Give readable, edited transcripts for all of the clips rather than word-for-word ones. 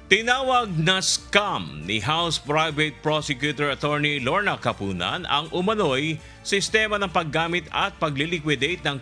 Tinawag na scam ni House Private Prosecutor Attorney Lorna Capunan ang umano'y sistema ng paggamit at pagliliquidate ng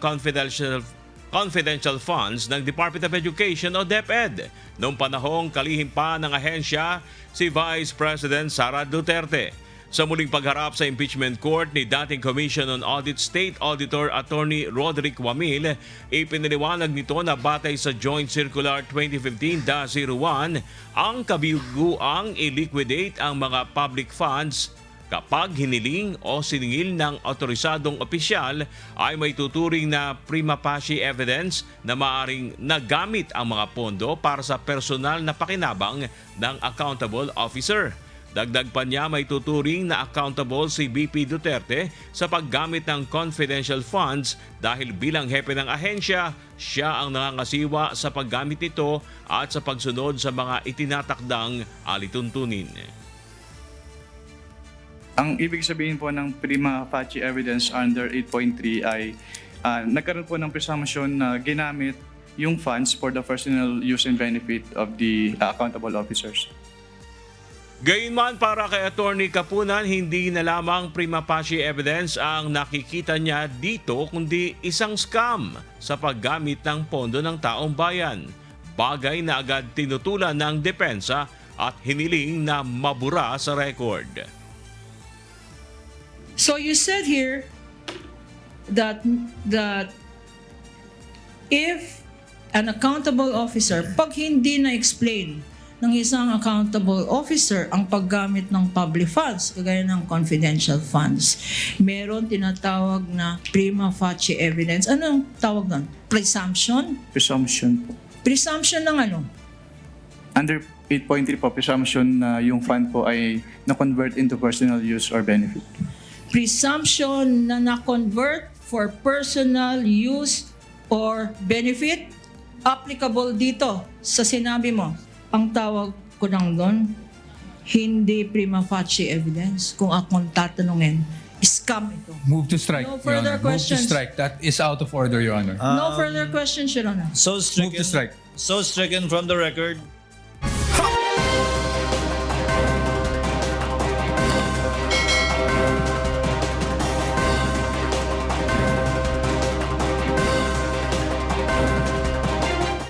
confidential funds ng Department of Education o DepEd noong panahong kalihim pa ng ahensya si Vice President Sara Duterte. Sa muling pagharap sa impeachment court ni dating Commission on Audit State Auditor Attorney Roderick Wamil, ipiniliwanag nito na batay sa Joint Circular 2015-01 ang kabiguang i-liquidate ang mga public funds kapag hiniling o siningil ng otorisadong opisyal ay may tuturing na prima facie evidence na maaring nagamit ang mga pondo para sa personal na pakinabang ng accountable officer. Dagdag pa niya may tuturing na accountable si BP Duterte sa paggamit ng confidential funds dahil bilang hepe ng ahensya, siya ang nangangasiwa sa paggamit nito at sa pagsunod sa mga itinatakdang alituntunin. Ang ibig sabihin po ng prima facie evidence under 8.3 ay nagkaroon po ng presumption na ginamit yung funds for the personal use and benefit of the accountable officers. Gayunman para kay Attorney Capunan, hindi na lamang prima facie evidence ang nakikita niya dito kundi isang scam sa paggamit ng pondo ng taong bayan. Bagay na agad tinutulan ng depensa at hiniling na mabura sa record. So you said here that if an accountable officer, pag hindi na-explain ng isang accountable officer ang paggamit ng public funds, kagaya ng confidential funds, meron tinatawag na prima facie evidence. Anong tawag doon? Presumption? Presumption po. Presumption ng ano? Under 8.3 po, presumption na yung fund po ay na-convert into personal use or benefit. Presumption na na-convert for personal use or benefit, applicable dito sa sinabi mo. Ang tawag ko lang doon, hindi prima facie evidence. Kung akong tatanungin, scam ito. Move to strike, No Your further Honor. Move to questions. strike. That is out of order, Your Honor. No further questions, Your Honor. So Move to strike. stricken from the record.